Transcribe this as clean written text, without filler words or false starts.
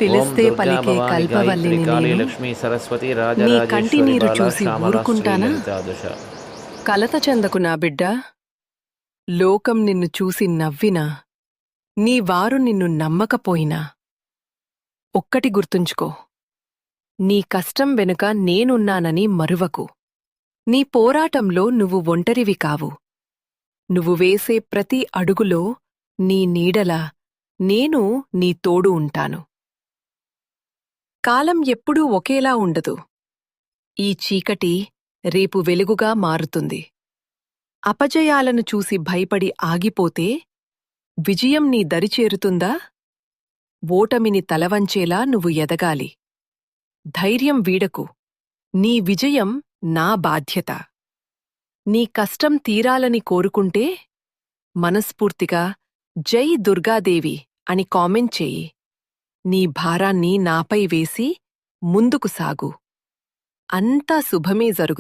ఓం పిలిస్తే దుర్గా పలికే భవాని గాయత్రి కల్పవల్లిని కాళీ నేను. లక్ష్మీ సరస్వతి నీ రాజరాజేశ్వరి కంటినీరు బాల చూసి శ్యామల ఊరుకుంటానా? శ్రీలలితాదశ. కలత చెందకు నా బిడ్డా. లోకం నిన్ను చూసి నవ్వినా, నీ వారు నిన్ను నమ్మకపోయినా, ఒక్కటి గుర్తుంచుకో, నీ కష్టం వెనుక నేనున్నానని మరువకు. నీ పోరాటంలో నువ్వు ఒంటరివి కావు. నువ్వు వేసే ప్రతి అడుగులో నీ నీడలా నేను నీ తోడు ఉంటాను. కాలం ఎప్పుడూ ఒకేలా ఉండదు. ఈ చీకటి రేపు వెలుగుగా మారుతుంది. అపజయాలను చూసి భయపడి ఆగిపోతే విజయం నీ దరిచేరుతుందా? ఓటమిని తలవంచేలా నువ్వు ఎదగాలి. ధైర్యం వీడకు. నీ విజయం నా బాధ్యత. నీ కష్టం తీరాలని కోరుకుంటే మనస్ఫూర్తిగా జై దుర్గాదేవి అని కామెంట్ చేయి. నీ భారాన్ని నాపై వేసి ముందుకు సాగు. అంతా శుభమే జరుగుతుంది.